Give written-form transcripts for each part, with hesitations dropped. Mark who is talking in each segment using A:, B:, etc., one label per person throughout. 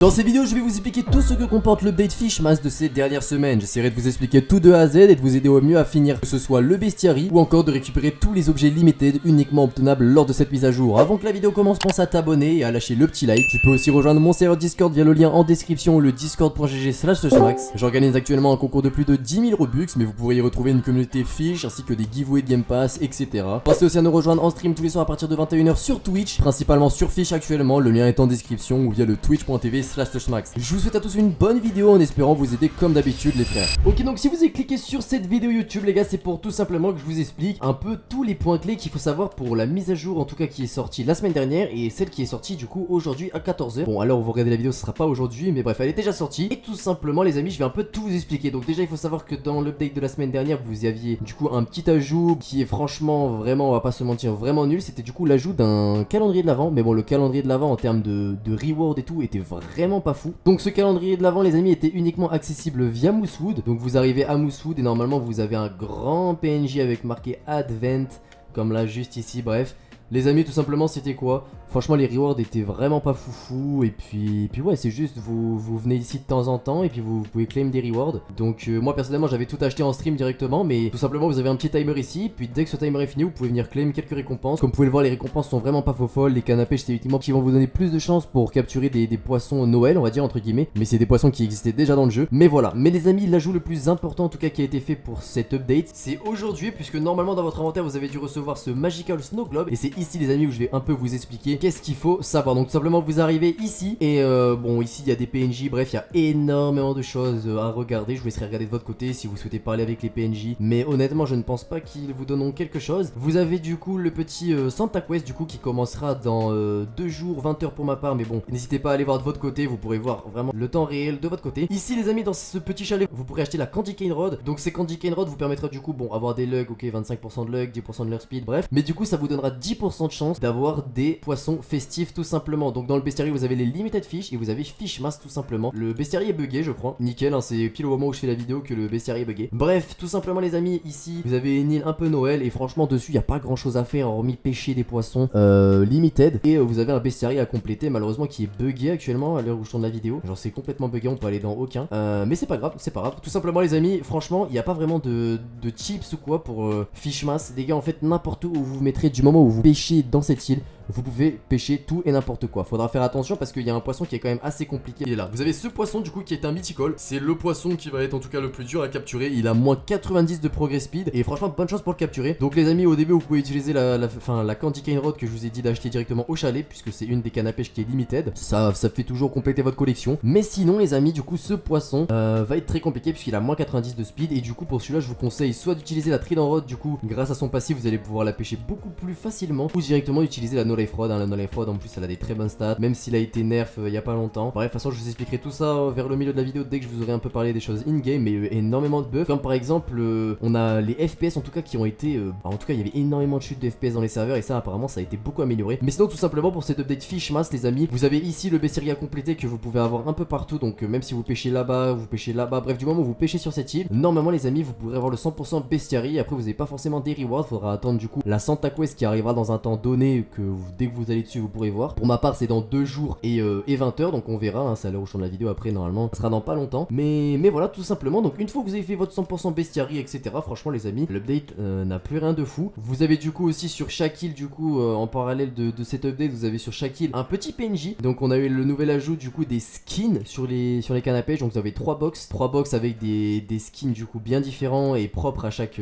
A: Dans ces vidéos, je vais vous expliquer tout ce que comporte l'update Fishmas de ces dernières semaines. J'essaierai de vous expliquer tout de A à Z et de vous aider au mieux à finir, que ce soit le bestiary ou encore de récupérer tous les objets limited uniquement obtenables lors de cette mise à jour. Avant que la vidéo commence, pense à t'abonner et à lâcher le petit like. Tu peux aussi rejoindre mon serveur Discord via le lien en description ou le discord.gg/max. J'organise actuellement un concours de plus de 10 000 Robux, mais vous pourrez y retrouver une communauté fiche ainsi que des giveaways de Game Pass, etc. Pensez aussi à nous rejoindre en stream tous les soirs à partir de 21h sur Twitch, principalement sur Fish actuellement, le lien est en description ou via le twitch.tv/max. Je vous souhaite à tous une bonne vidéo en espérant vous aider comme d'habitude les frères. Ok, donc si vous avez cliqué sur cette vidéo YouTube les gars, c'est pour tout simplement que je vous explique un peu tous les points clés qu'il faut savoir pour la mise à jour, en tout cas qui est sortie la semaine dernière et celle qui est sortie du coup aujourd'hui à 14h. Bon, alors vous regardez la vidéo, ce sera pas aujourd'hui, mais bref, elle est déjà sortie. Et tout simplement les amis, je vais un peu tout vous expliquer. Donc déjà il faut savoir que dans l'update de la semaine dernière, vous aviez du coup un petit ajout qui est franchement vraiment, on va pas se mentir, vraiment nul. C'était du coup l'ajout d'un calendrier de l'avant. Mais bon, le calendrier de l'avant en termes de reward et tout était vraiment pas fou. Donc ce calendrier de l'avant les amis était uniquement accessible via Moosewood. Donc vous arrivez à Moosewood et normalement vous avez un grand PNJ avec marqué Advent comme là juste ici. Bref les amis, tout simplement c'était quoi? Franchement les rewards étaient vraiment pas foufou. Et puis ouais, c'est juste vous venez ici de temps en temps et puis vous pouvez claim des rewards. Donc moi personnellement j'avais tout acheté en stream directement. Mais tout simplement vous avez un petit timer ici. Puis dès que ce timer est fini vous pouvez venir claim quelques récompenses. Comme vous pouvez le voir, les récompenses sont vraiment pas faux folles. Les cannes à pêche c'est ultimement qui vont vous donner plus de chances pour capturer des poissons Noël, on va dire entre guillemets. Mais c'est des poissons qui existaient déjà dans le jeu. Mais voilà, mais les amis, l'ajout le plus important en tout cas qui a été fait pour cette update, c'est aujourd'hui. Puisque normalement dans votre inventaire vous avez dû recevoir ce Magical Snow Globe. Et c'est ici les amis où je vais un peu vous expliquer qu'est-ce qu'il faut savoir. Donc tout simplement vous arrivez ici et bon ici il y a des PNJ, bref il y a énormément de choses à regarder. Je vous laisserai regarder de votre côté si vous souhaitez parler avec les PNJ, mais honnêtement je ne pense pas qu'ils vous donneront quelque chose. Vous avez du coup le petit Santa Quest du coup qui commencera dans 2 jours 20h pour ma part, mais bon n'hésitez pas à aller voir de votre côté, vous pourrez voir vraiment le temps réel de votre côté. Ici les amis, dans ce petit chalet vous pourrez acheter la Candy Cane Rod. Donc ces Candy Cane Rod vous permettra du coup bon avoir des lugs, ok 25% de lugs, 10% de leur speed, bref, mais du coup ça vous donnera 10% de chance d'avoir des poissons festifs tout simplement. Donc dans le bestiary vous avez les limited fish et vous avez Fishmas tout simplement. Le bestiary est bugué je crois, nickel hein, c'est pile au moment où je fais la vidéo que le bestiary est bugué. Bref tout simplement les amis, ici vous avez une île un peu Noël et franchement dessus il n'y a pas grand chose à faire hormis pêcher des poissons limited. Et vous avez un bestiary à compléter malheureusement qui est bugué actuellement à l'heure où je tourne la vidéo. Genre c'est complètement bugué, on peut aller dans aucun mais c'est pas grave, c'est pas grave. Tout simplement les amis, franchement il n'y a pas vraiment de chips ou quoi pour Fishmas. Les gars en fait n'importe où vous mettrez, du moment où vous pêchez dans cette île vous pouvez pêcher tout et n'importe quoi. Faudra faire attention parce qu'il y a un poisson qui est quand même assez compliqué. Il est là. Vous avez ce poisson du coup qui est un mythical. C'est le poisson qui va être en tout cas le plus dur à capturer. Il a moins 90 de progress speed. Et franchement bonne chance pour le capturer. Donc les amis, au début vous pouvez utiliser la Candy Cane Rod que je vous ai dit d'acheter directement au chalet, puisque c'est une des cannes à pêche qui est limited. Ça fait toujours compléter votre collection. Mais sinon les amis, du coup ce poisson va être très compliqué puisqu'il a moins 90 de speed. Et du coup pour celui-là je vous conseille soit d'utiliser la Trident Rod. Du coup grâce à son passif vous allez pouvoir la pêcher beaucoup plus facilement, ou directement utiliser la No Life Rod. La No Life Rod en plus elle a des très bonnes stats, même s'il a été nerf il y a pas longtemps. Bref, de toute façon je vous expliquerai tout ça vers le milieu de la vidéo dès que je vous aurai un peu parlé des choses in-game. Mais énormément de buffs, comme par exemple on a les FPS en tout cas qui ont été en tout cas il y avait énormément de chutes de FPS dans les serveurs et ça apparemment ça a été beaucoup amélioré. Mais sinon tout simplement pour cette update Fishmas les amis, vous avez ici le bestiary à compléter que vous pouvez avoir un peu partout. Donc même si vous pêchez là-bas, vous pêchez là-bas, bref du moment où vous pêchez sur cette île, normalement les amis vous pourrez avoir le 100% bestiary. Après vous n'avez pas forcément des rewards, faudra attendre du coup la Santa Quest qui arrivera dans un temps donné que dès que vous allez dessus vous pourrez voir. Pour ma part c'est dans 2 jours et 20h, donc on verra hein, c'est à l'heure où je tourne la vidéo après normalement, ça sera dans pas longtemps. Mais voilà tout simplement, donc une fois que vous avez fait votre 100% bestiary etc, franchement les amis l'update n'a plus rien de fou. Vous avez du coup aussi sur chaque île du coup en parallèle de cette update, vous avez sur chaque île un petit PNJ. Donc on a eu le nouvel ajout du coup des skins sur les cannes à pêche. Donc vous avez 3 box avec des skins du coup bien différents et propres à chaque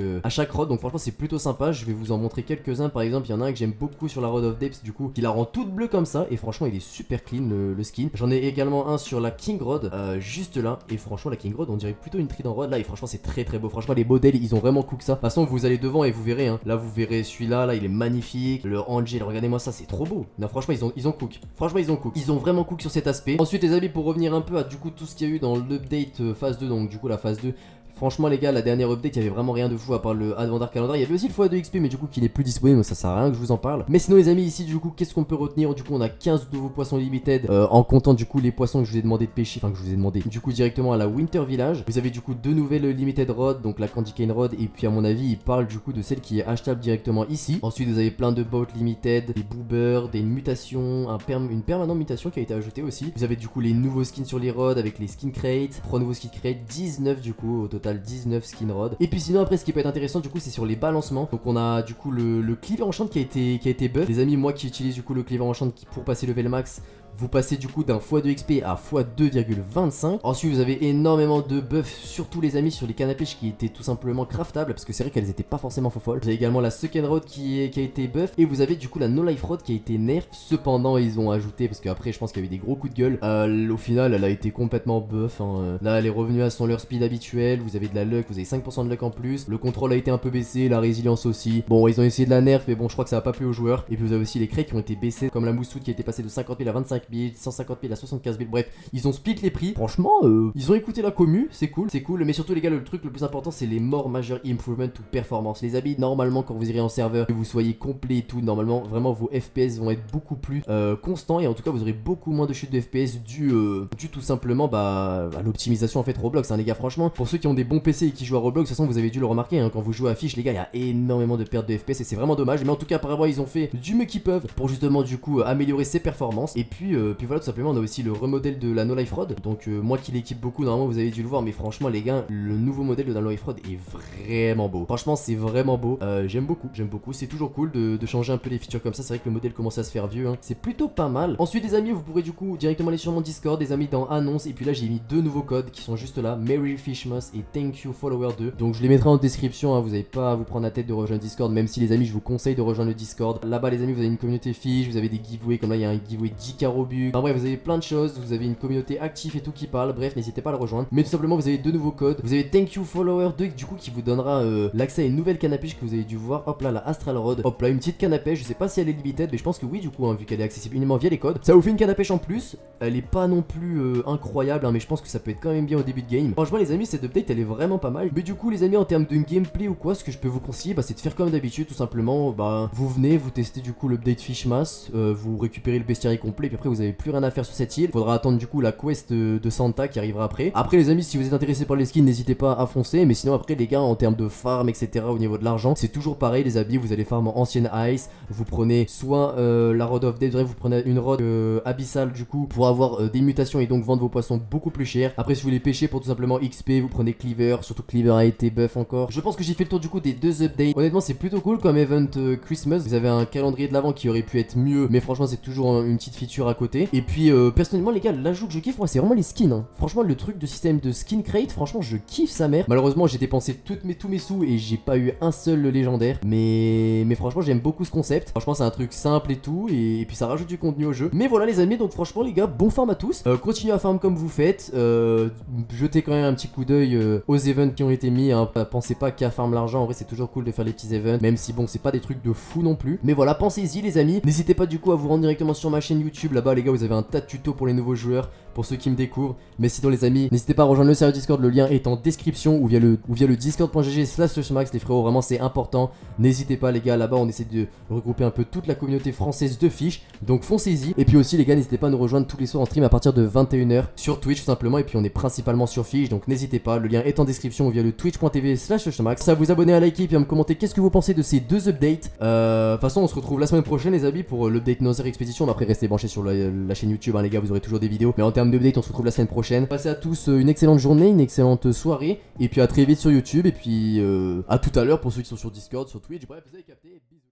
A: rod. Donc franchement c'est plutôt sympa, je vais vous en montrer quelques-uns. Par exemple il y en a un que j'aime beaucoup sur la Rod of Depths du coup, qui la rend toute bleue comme ça et franchement il est super clean le skin. J'en ai également un sur la King Rod juste là, et franchement la King Rod on dirait plutôt une Trident Rod là, et franchement c'est très beau. Franchement les modèles ils ont vraiment cook ça. De toute façon vous allez devant et vous verrez hein. Là vous verrez celui-là là il est magnifique. Le Angel, regardez-moi ça, c'est trop beau. Non franchement ils ont cook. Franchement ils ont cook. Ils ont vraiment cook sur cet aspect. Ensuite les amis, pour revenir un peu à du coup tout ce qu'il y a eu dans l'update phase 2, donc du coup la phase 2 Franchement les gars, la dernière update il y avait vraiment rien de fou à part le Advent Dark Calendar. Il y avait aussi le x2 XP mais du coup qui n'est plus disponible, donc ça sert à rien que je vous en parle. Mais sinon les amis ici du coup qu'est-ce qu'on peut retenir? Du coup on a 15 nouveaux poissons limited en comptant du coup les poissons que je vous ai demandé de pêcher, enfin que je vous ai demandé du coup directement à la Winter Village. Vous avez du coup deux nouvelles limited rod, donc la Candy Cane Rod, et puis à mon avis il parle du coup de celle qui est achetable directement ici. Ensuite vous avez plein de boats limited, des boobers, des mutations, une permanente mutation qui a été ajoutée aussi. Vous avez du coup les nouveaux skins sur les rods avec les skin crates, 3 nouveaux skin crates, 19 du coup au total 19 skin rods. Et puis sinon après ce qui peut être intéressant du coup c'est sur les balancements. Donc on a du coup le cleaver enchant qui a été buff. Les amis, moi qui utilise du coup le cleaver enchant pour passer level max, vous passez du coup d'un x2 XP à x2,25. Ensuite vous avez énormément de buffs, surtout les amis sur les cannes à pêche qui étaient tout simplement craftables, parce que c'est vrai qu'elles étaient pas forcément folles. Vous avez également la second rod qui a été buff, et vous avez du coup la no life rod qui a été nerf. Cependant ils ont ajouté, parce qu'après je pense qu'il y avait des gros coups de gueule, au final elle a été complètement buff hein. Là elle est revenue à son leur speed habituel, vous avez de la luck, vous avez 5% de luck en plus, le contrôle a été un peu baissé, la résilience aussi. Bon ils ont essayé de la nerf mais bon je crois que ça a pas plu aux joueurs. Et puis vous avez aussi les crates qui ont été baissés, comme la moussoute qui a été passée de 50 000 à 25 000, 150 000 à 75 000, bref, ils ont split les prix. Franchement, ils ont écouté la commu, c'est cool, mais surtout les gars, le truc le plus important, c'est les more major improvement ou performance. Les habits, normalement, quand vous irez en serveur, que vous soyez complet et tout, normalement, vraiment, vos FPS vont être beaucoup plus constants, et en tout cas, vous aurez beaucoup moins de chute de FPS dû tout simplement à l'optimisation en fait Roblox, hein, les gars. Franchement, pour ceux qui ont des bons PC et qui jouent à Roblox, de toute façon, vous avez dû le remarquer, hein, quand vous jouez à Fish, les gars, il y a énormément de pertes de FPS et c'est vraiment dommage. Mais en tout cas, apparemment, ils ont fait du mieux qu'ils peuvent pour justement, du coup, améliorer ses performances. Et puis voilà, tout simplement, on a aussi le remodèle de la No Life Rod. Donc moi qui l'équipe beaucoup, normalement vous avez dû le voir, mais franchement les gars, le nouveau modèle de la No Life Rod est vraiment beau. Franchement c'est vraiment beau, j'aime beaucoup, c'est toujours cool de changer un peu les features comme ça. C'est vrai que le modèle commence à se faire vieux, hein. C'est plutôt pas mal. Ensuite les amis, vous pourrez du coup directement aller sur mon Discord, les amis, dans annonce. Et puis là j'ai mis deux nouveaux codes qui sont juste là, Merry Fishmas et Thank You Follower 2. Donc je les mettrai en description, hein. Vous n'avez pas à vous prendre la tête de rejoindre Discord, même si les amis je vous conseille de rejoindre le Discord. Là-bas les amis, vous avez une communauté fiche, vous avez des giveaways, comme là il y a un giveaway 10 Robux. Enfin bref, vous avez plein de choses, vous avez une communauté active et tout qui parle. Bref, n'hésitez pas à le rejoindre. Mais tout simplement, vous avez deux nouveaux codes. Vous avez Thank You Follower 2 du coup qui vous donnera l'accès à une nouvelle canne à pêche que vous avez dû voir. Hop là, la Astral Rod. Hop là, une petite canne à pêche. Je sais pas si elle est limited, mais je pense que oui, du coup, hein, vu qu'elle est accessible uniquement via les codes. Ça vous fait une canne à pêche en plus. Elle est pas non plus incroyable, hein, mais je pense que ça peut être quand même bien au début de game. Franchement, les amis, cette update elle est vraiment pas mal. Mais du coup, les amis, en termes de gameplay ou quoi, ce que je peux vous conseiller, c'est de faire comme d'habitude, tout simplement. Vous venez, vous testez du coup l'update Fishmas, vous récupérez le bestiaire complet, et puis après, vous avez plus rien à faire sur cette île. Faudra attendre du coup la quest de Santa qui arrivera après. Après les amis, si vous êtes intéressés par les skins, n'hésitez pas à foncer. Mais sinon après les gars, en termes de farm etc, au niveau de l'argent, c'est toujours pareil les habits. Vous allez farm en ancienne ice, vous prenez soit la rod of death, vous prenez une rod abyssale du coup pour avoir des mutations et donc vendre vos poissons beaucoup plus cher. Après si vous voulez pêcher pour tout simplement XP, vous prenez Cleaver, surtout Cleaver a été buff encore. Je pense que j'ai fait le tour du coup des deux updates. Honnêtement c'est plutôt cool comme event Christmas. Vous avez un calendrier de l'avant qui aurait pu être mieux, mais franchement c'est toujours une petite feature à côté. Et puis personnellement les gars, l'ajout que je kiffe moi c'est vraiment les skins, hein. Franchement le truc de système de skin crate, franchement je kiffe sa mère. Malheureusement j'ai dépensé tous mes sous et j'ai pas eu un seul légendaire, mais franchement j'aime beaucoup ce concept. Franchement c'est un truc simple et tout, et puis ça rajoute du contenu au jeu. Mais voilà les amis, donc franchement les gars, bon farm à tous. Continuez à farm comme vous faites, jetez quand même un petit coup d'œil aux events qui ont été mis, hein. Pensez pas qu'à farm l'argent, en vrai c'est toujours cool de faire les petits events, même si bon c'est pas des trucs de fou non plus. Mais voilà, pensez-y les amis. N'hésitez pas du coup à vous rendre directement sur ma chaîne YouTube, là-bas les gars vous avez un tas de tutos pour les nouveaux joueurs, pour ceux qui me découvrent. Mais sinon les amis, n'hésitez pas à rejoindre le serveur Discord, le lien est en description, ou via le discord.gg/max, les frérots, vraiment c'est important. N'hésitez pas les gars, là-bas on essaie de regrouper un peu toute la communauté française de Fish, donc foncez-y. Et puis aussi les gars, n'hésitez pas à nous rejoindre tous les soirs en stream à partir de 21 h sur Twitch tout simplement. Et puis on est principalement sur Fish, donc n'hésitez pas, le lien est en description, ou via le twitch.tv/max. Ça, vous abonner à liker et puis à me commenter qu'est-ce que vous pensez de ces deux updates. De toute façon on se retrouve la semaine prochaine les amis pour l'update Nether Expedition. Mais après restez branchés sur la chaîne YouTube, hein, les gars, vous aurez toujours des vidéos. Mais en termes d'update on se retrouve la semaine prochaine. Passez à tous une excellente journée, une excellente soirée, et puis à très vite sur YouTube, et puis à tout à l'heure pour ceux qui sont sur Discord, sur Twitch, bref vous avez capté, bisous.